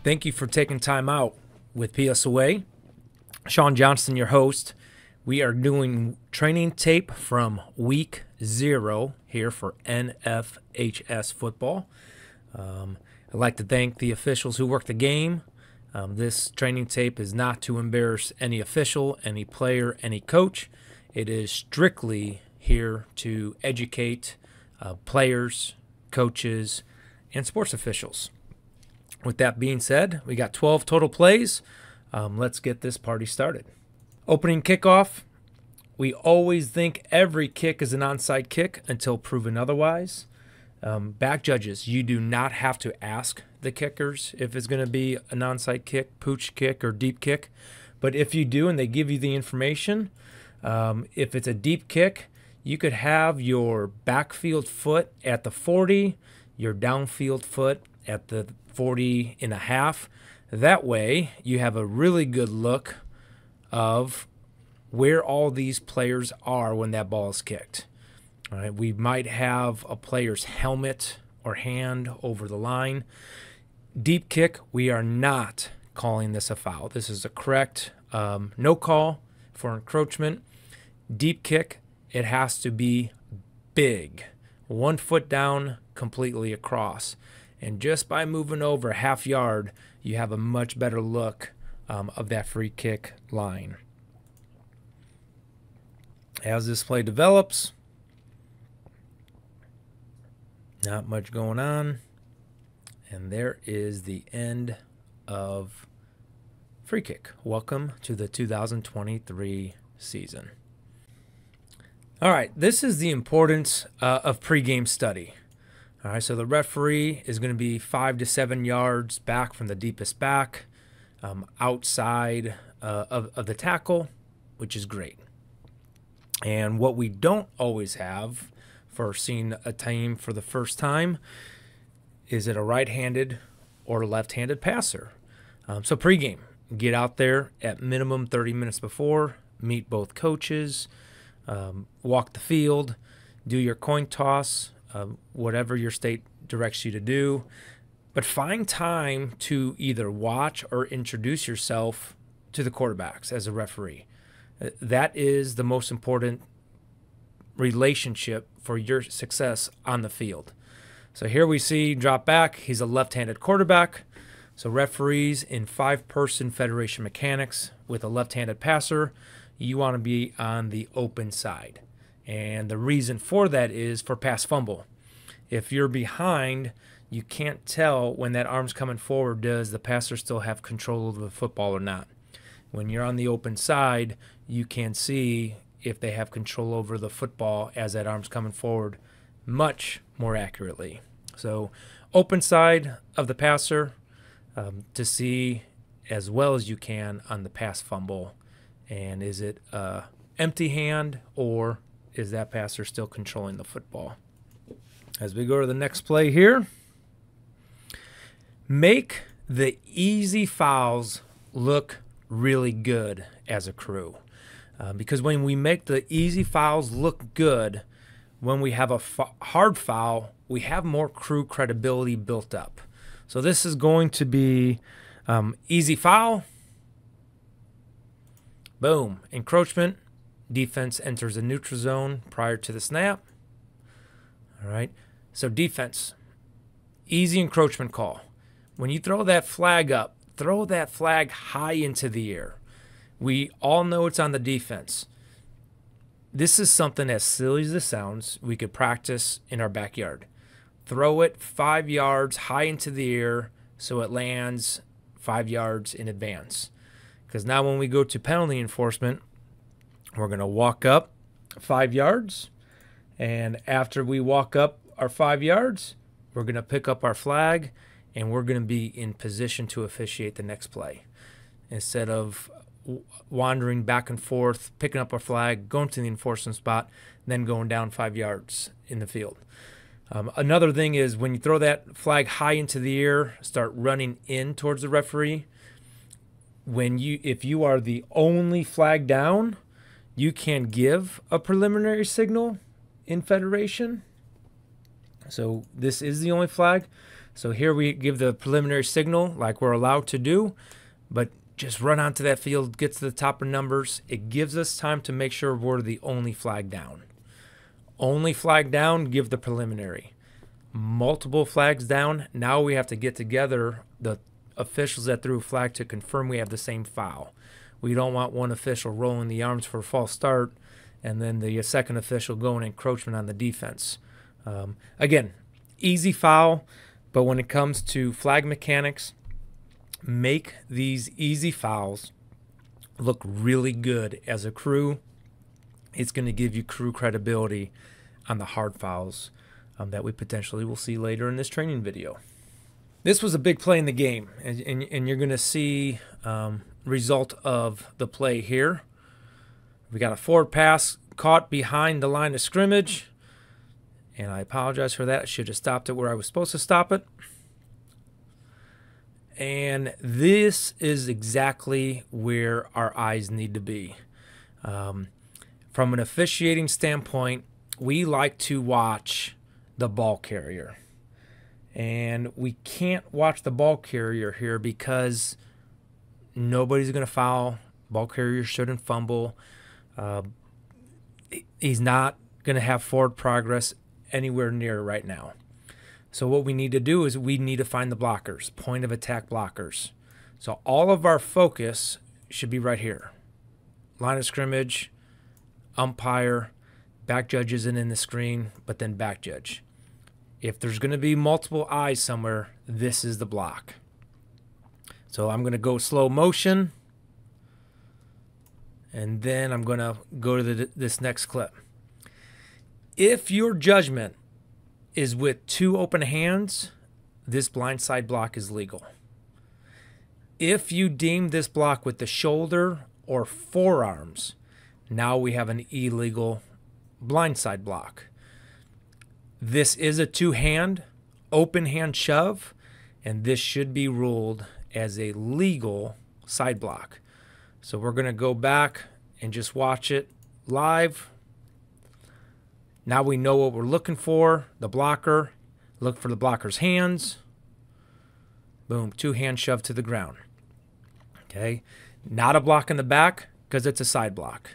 Thank you for taking time out with PSOA. Sean Johnston, your host. We are doing training tape from week 0 here for NFHS football. I'd like to thank the officials who work the game. This training tape is not to embarrass any official, any player, any coach. It is strictly here to educate players, coaches, and sports officials. With that being said, we got 12 total plays. Let's get this party started. Opening kickoff. We always think every kick is an onside kick until proven otherwise. Back judges, you do not have to ask the kickers if it's going to be an onside kick, pooch kick, or deep kick. But if you do and they give you the information, if it's a deep kick, you could have your backfield foot at the 40, your downfield foot at the 40 and a half. That way you have a really good look of where all these players are when that ball is kicked. All right, we might have a player's helmet or hand over the line. Deep kick, we are not calling this a foul. This is a correct no call for encroachment. Deep kick, it has to be big. 1 foot down, completely across. And just by moving over a half yard, you have a much better look of that free kick line. As this play develops, not much going on. And there is the end of free kick. Welcome to the 2023 season. All right, this is the importance of pregame study. All right, so the referee is going to be 5 to 7 yards back from the deepest back, outside of the tackle, which is great. And what we don't always have for seeing a team for the first time is it a right-handed or a left-handed passer. So pregame, get out there at minimum 30 minutes before, meet both coaches, walk the field, do your coin toss, whatever your state directs you to do. But find time to either watch or introduce yourself to the quarterbacks as a referee. That is the most important relationship for your success on the field. So here we see drop back. He's a left-handed quarterback. So referees in 5-person federation mechanics with a left-handed passer, you want to be on the open side. And the reason for that is for pass fumble. If you're behind, you can't tell when that arm's coming forward, does the passer still have control over the football or not? When you're on the open side, you can see if they have control over the football as that arm's coming forward much more accurately. So open side of the passer to see as well as you can on the pass fumble. And is it empty hand or is that passer still controlling the football? As we go to the next play here, make the easy fouls look really good as a crew. Because when we make the easy fouls look good, when we have a hard foul, we have more crew credibility built up. So this is going to be easy foul. Boom. Encroachment. Defense enters a neutral zone prior to the snap. All right. So defense, easy encroachment call. When you throw that flag up, throw that flag high into the air. We all know it's on the defense. This is something as silly as it sounds, we could practice in our backyard. Throw it 5 yards high into the air so it lands 5 yards in advance. Because now when we go to penalty enforcement, we're going to walk up 5 yards. And after we walk up our 5 yards, we're going to pick up our flag and we're going to be in position to officiate the next play. Instead of wandering back and forth, picking up our flag, going to the enforcement spot, then going down 5 yards in the field. Another thing is when you throw that flag high into the air, start running in towards the referee. If you are the only flag down, you can give a preliminary signal in Federation. So this is the only flag. So here we give the preliminary signal like we're allowed to do, but just run onto that field, get to the top of numbers. It gives us time to make sure we're the only flag down. Only flag down, give the preliminary. Multiple flags down, now we have to get together the officials that threw a flag to confirm we have the same foul. We don't want one official rolling the arms for a false start and then the second official going encroachment on the defense. Again, easy foul, but when it comes to flag mechanics, make these easy fouls look really good as a crew. It's going to give you crew credibility on the hard fouls that we potentially will see later in this training video. This was a big play in the game, and you're going to see result of the play here. We got a forward pass caught behind the line of scrimmage, and I apologize for that. I should have stopped it where I was supposed to stop it. And this is exactly where our eyes need to be. From an officiating standpoint, we like to watch the ball carrier. And we can't watch the ball carrier here because nobody's going to foul. Ball carrier shouldn't fumble. He's not going to have forward progress anywhere near right now. So what we need to do is we need to find the blockers, point of attack blockers. So all of our focus should be right here. Line of scrimmage, umpire, back judge isn't in the screen, but then back judge. If there's going to be multiple eyes somewhere, this is the block. So I'm going to go slow motion, and then I'm going to go to this next clip. If your judgment is with two open hands, this blindside block is legal. If you deem this block with the shoulder or forearms, now we have an illegal blindside block. This is a two-hand, open hand shove, and this should be ruled as a legal side block. So we're going to go back and just watch it live. Now we know what we're looking for, the blocker. Look for the blocker's hands. Boom, two-hand shove to the ground. Okay, not a block in the back because it's a side block.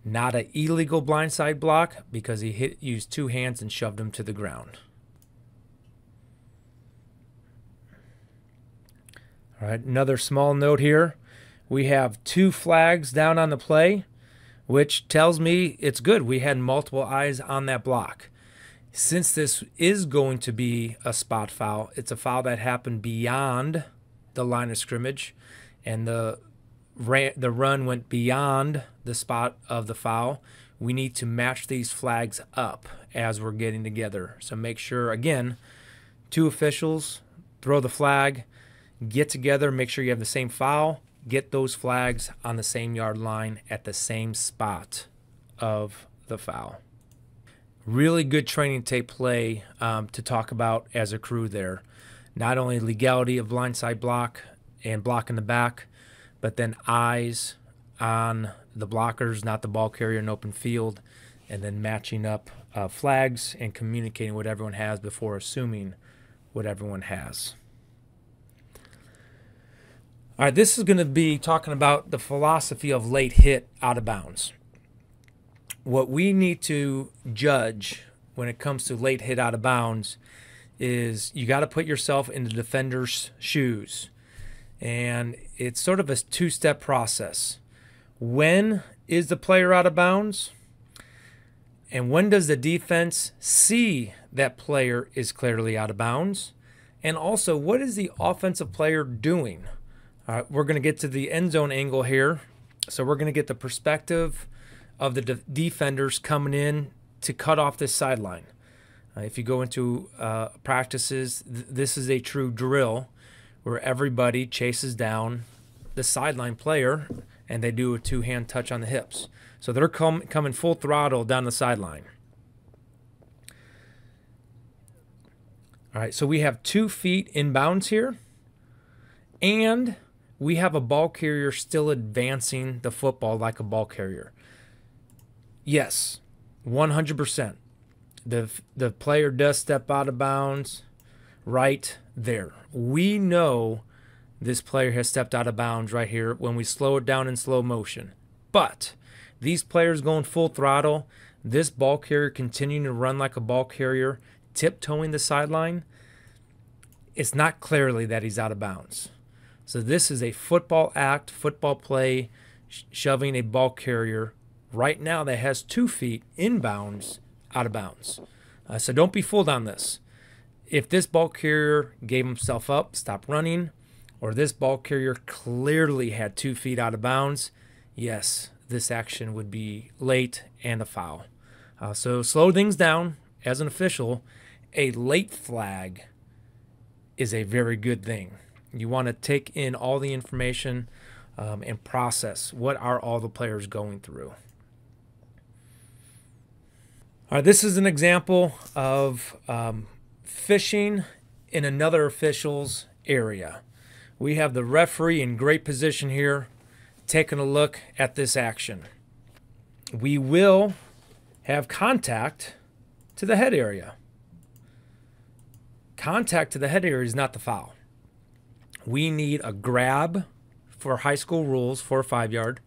Not an illegal blindside block because he used two hands and shoved him to the ground. All right, another small note here. We have two flags down on the play, which tells me it's good. We had multiple eyes on that block. Since this is going to be a spot foul, it's a foul that happened beyond the line of scrimmage, and the run went beyond the spot of the foul. We need to match these flags up as we're getting together. So make sure, again, two officials, throw the flag, get together, make sure you have the same foul, get those flags on the same yard line at the same spot of the foul. Really good training tape play to talk about as a crew there. Not only legality of blindside block and block in the back, but then eyes on the blockers, not the ball carrier in open field, and then matching up flags and communicating what everyone has before assuming what everyone has. All right, this is going to be talking about the philosophy of late hit out of bounds. What we need to judge when it comes to late hit out of bounds is you got to put yourself in the defender's shoes. And it's sort of a two-step process. When is the player out of bounds? And when does the defense see that player is clearly out of bounds? And also, what is the offensive player doing? All right, we're going to get to the end zone angle here. So we're going to get the perspective of the defenders coming in to cut off this sideline. If you go into practices, this is a true drill where everybody chases down the sideline player and they do a two-hand touch on the hips. So they're coming full throttle down the sideline. All right, so we have 2 feet in bounds here, and we have a ball carrier still advancing the football like a ball carrier. Yes, 100%. The player does step out of bounds right there. We know this player has stepped out of bounds right here when we slow it down in slow motion. But these players going full throttle, this ball carrier continuing to run like a ball carrier, tiptoeing the sideline, it's not clearly that he's out of bounds. So this is a football act, football play, shoving a ball carrier right now that has 2 feet inbounds, out of bounds. So don't be fooled on this. If this ball carrier gave himself up, stopped running, or this ball carrier clearly had 2 feet out of bounds, yes, this action would be late and a foul. So slow things down. As an official, a late flag is a very good thing. You want to take in all the information and process what are all the players going through. All right, this is an example of fishing in another official's area. We have the referee in great position here, taking a look at this action. We will have contact to the head area. Contact to the head area is not the foul. We need a grab for high school rules for a 5-yard.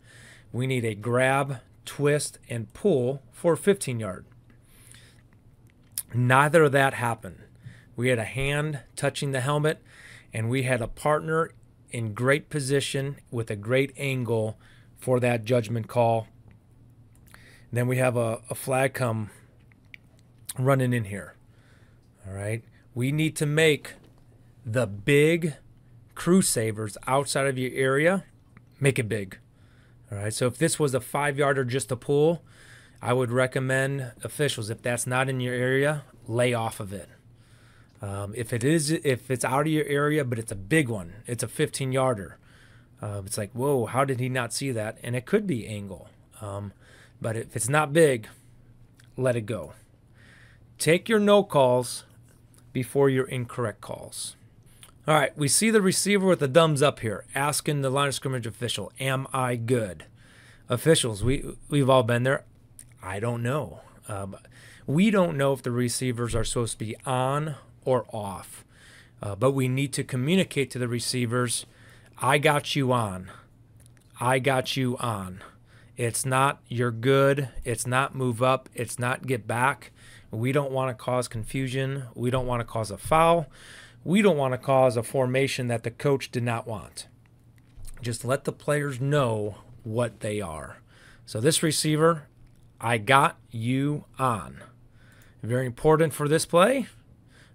We need a grab, twist, and pull for a 15-yard. Neither of that happened. We had a hand touching the helmet, and we had a partner in great position with a great angle for that judgment call. Then we have a flag come running in here. All right. We need to make the big crew savers outside of your area, make it big. All right. So if this was a 5-yard or just a pull, I would recommend officials, if that's not in your area, lay off of it. If it's out of your area, but it's a big one, it's a 15-yarder. It's like, whoa, how did he not see that? And it could be angle. But if it's not big, let it go. Take your no calls before your incorrect calls. All right, we see the receiver with the thumbs up here, asking the line of scrimmage official, am I good? Officials, we've all been there. I don't know. We don't know if the receivers are supposed to be on or off. But we need to communicate to the receivers, I got you on. I got you on. It's not you're good. It's not move up. It's not get back. We don't want to cause confusion. We don't want to cause a foul. We don't want to cause a formation that the coach did not want. Just let the players know what they are. So this receiver, I got you on. Very important for this play.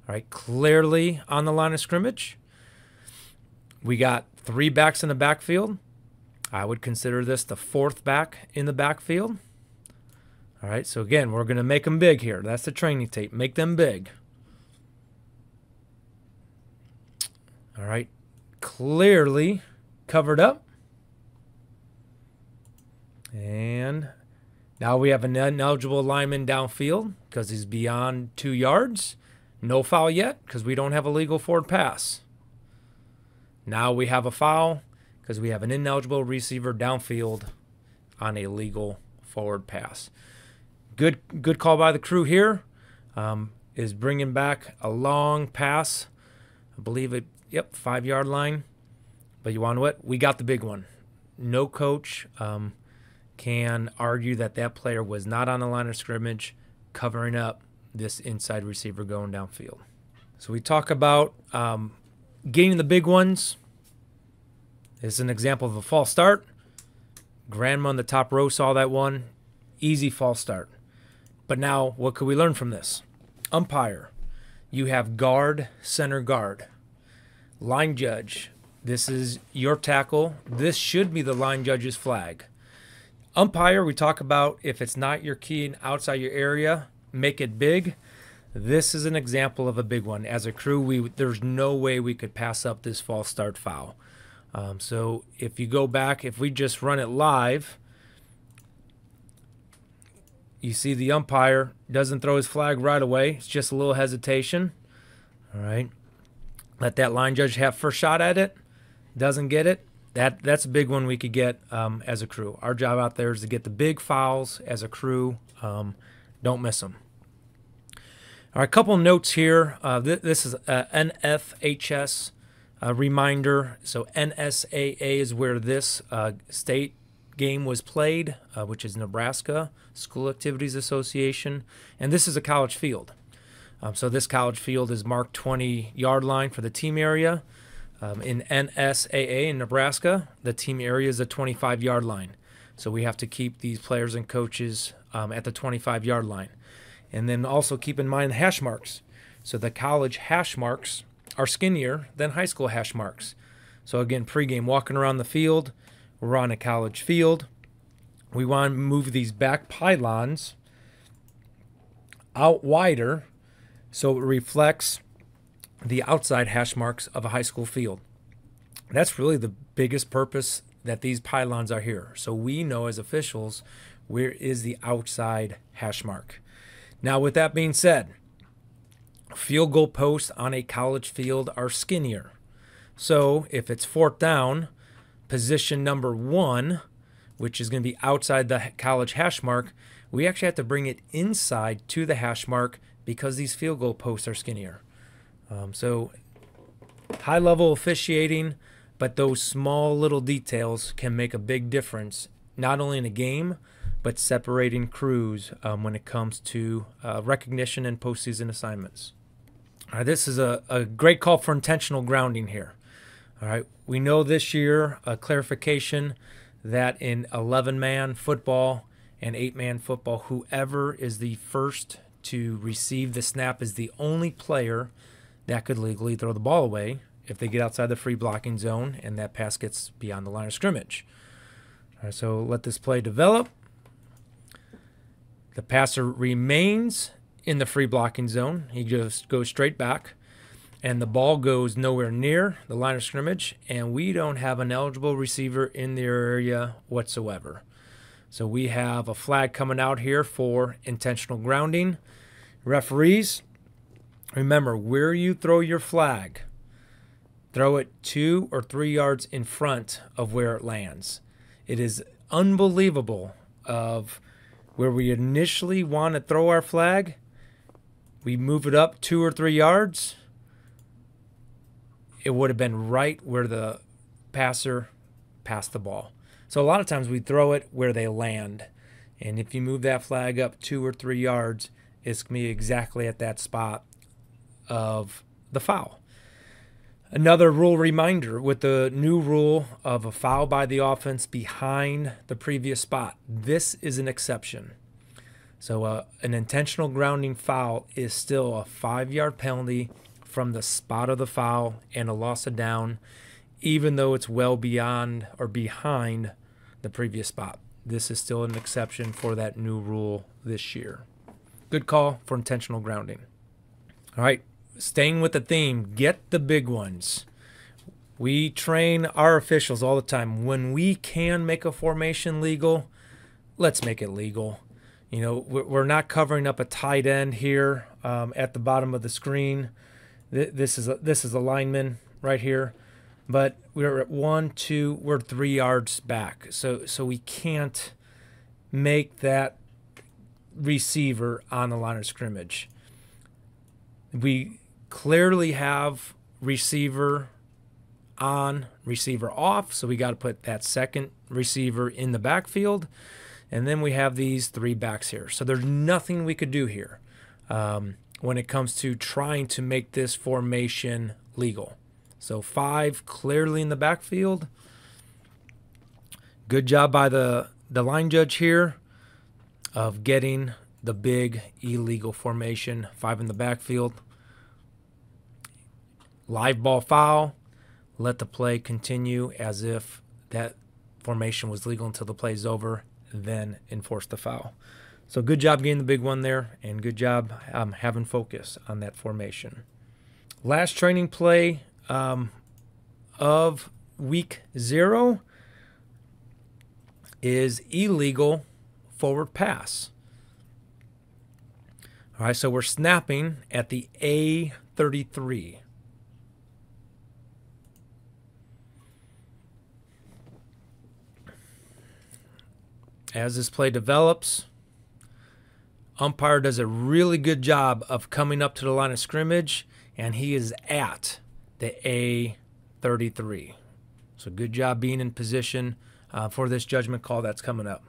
All right, clearly on the line of scrimmage. We got 3 backs in the backfield. I would consider this the 4th back in the backfield. All right, so again, we're going to make them big here. That's the training tape. Make them big. All right, clearly covered up. And now we have an ineligible lineman downfield because he's beyond 2 yards. No foul yet because we don't have a legal forward pass. Now we have a foul because we have an ineligible receiver downfield on a legal forward pass. Good call by the crew here. Is bringing back a long pass. I believe it, 5-yard line. But you want what? We got the big one. No coach can argue that player was not on the line of scrimmage covering up this inside receiver going downfield. So we talk about getting the big ones. This is an example of a false start. Grandma on the top row saw that one. Easy false start. But now, what could we learn from this? Umpire, you have guard, center guard. Line judge, this is your tackle. This should be the line judge's flag. Umpire, we talk about if it's not your key and outside your area, make it big. This is an example of a big one. As a crew, there's no way we could pass up this false start foul. So if you go back, if we just run it live, you see the umpire doesn't throw his flag right away. It's just a little hesitation. All right. Let that line judge have first shot at it. Doesn't get it. That's a big one we could get as a crew. Our job out there is to get the big fouls as a crew. Don't miss them. All right, a couple notes here. This is an NFHS reminder. So NSAA is where this state game was played, which is Nebraska School Activities Association. And this is a college field. So this college field is marked 20-yard line for the team area. In NSAA in Nebraska, the team area is a 25-yard line. So we have to keep these players and coaches at the 25-yard line. And then also keep in mind the hash marks. So the college hash marks are skinnier than high school hash marks. So again, pregame, walking around the field, we're on a college field. We want to move these back pylons out wider so it reflects the outside hash marks of a high school field. That's really the biggest purpose that these pylons are here. So we know as officials where is the outside hash mark. Now, with that being said, field goal posts on a college field are skinnier. So if it's fourth down, position number 1, which is going to be outside the college hash mark, we actually have to bring it inside to the hash mark because these field goal posts are skinnier. So high-level officiating, but those small little details can make a big difference, not only in a game, but separating crews when it comes to recognition and postseason assignments. All right, this is a great call for intentional grounding here. All right, we know this year a clarification that in 11-man football and 8-man football, whoever is the first to receive the snap is the only player that could legally throw the ball away if they get outside the free blocking zone and that pass gets beyond the line of scrimmage. All right, so let this play develop. The passer remains in the free blocking zone. He just goes straight back, and the ball goes nowhere near the line of scrimmage, and we don't have an eligible receiver in the area whatsoever. So we have a flag coming out here for intentional grounding. Referees, remember, where you throw your flag, throw it 2 or 3 yards in front of where it lands. It is unbelievable of where we initially want to throw our flag, we move it up 2 or 3 yards, it would have been right where the passer passed the ball. So a lot of times we throw it where they land. And if you move that flag up 2 or 3 yards, it's going to be exactly at that spot of the foul. Another rule reminder with the new rule of a foul by the offense behind the previous spot. This is an exception. So an intentional grounding foul is still a 5-yard penalty from the spot of the foul and a loss of down, even though it's well beyond or behind the previous spot. This is still an exception for that new rule this year. Good call for intentional grounding. All right. Staying with the theme, get the big ones. We train our officials all the time. When we can make a formation legal, let's make it legal. You know, we're not covering up a tight end here at the bottom of the screen. This is a lineman right here, but we're at 1, 2, we're 3 yards back. So we can't make that receiver on the line of scrimmage. We clearly have receiver on, receiver off, so we got to put that second receiver in the backfield, and then we have these 3 backs here. So there's nothing we could do here when it comes to trying to make this formation legal. So 5 clearly in the backfield. Good job by the line judge here of getting the big illegal formation, 5 in the backfield. Live ball foul, let the play continue as if that formation was legal until the play's over, then enforce the foul. So good job getting the big one there, and good job having focus on that formation. Last training play of week 0 is illegal forward pass. All right, so we're snapping at the A33. As this play develops, Umpire does a really good job of coming up to the line of scrimmage, and he is at the A33. So good job being in position for this judgment call that's coming up.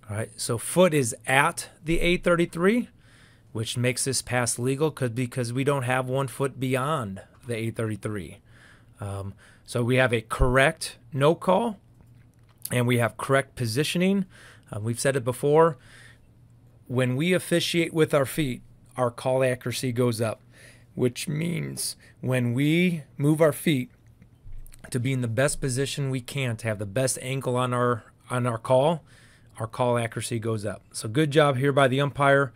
All right, so foot is at the A33, which makes this pass legal because we don't have 1 foot beyond the A33. So we have a correct no call, and we have correct positioning. We've said it before. When we officiate with our feet, our call accuracy goes up, which means when we move our feet to be in the best position we can, to have the best angle on our call accuracy goes up. So good job here by the umpire.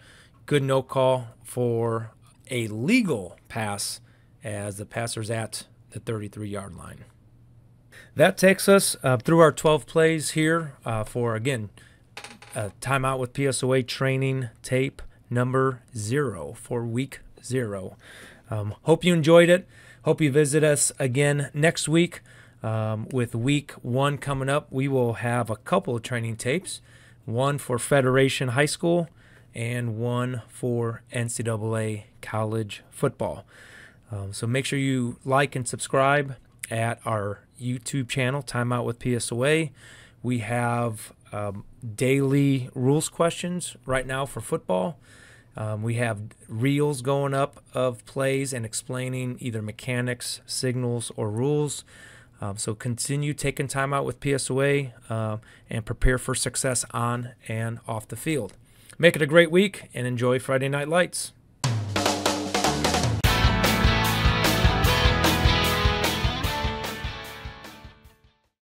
Good no call for a legal pass as the passer's at the 33-yard line. That takes us through our 12 plays here for, again, timeout with PSOA training tape number 0 for week 0. Hope you enjoyed it. Hope you visit us again next week. With week 1 coming up, we will have a couple of training tapes, one for Federation High School and one for NCAA college football. So make sure you like and subscribe at our YouTube channel, Timeout with PSOA. We have daily rules questions right now for football. We have reels going up of plays and explaining either mechanics, signals, or rules. So continue taking time out with PSOA and prepare for success on and off the field. Make it a great week and enjoy Friday Night Lights.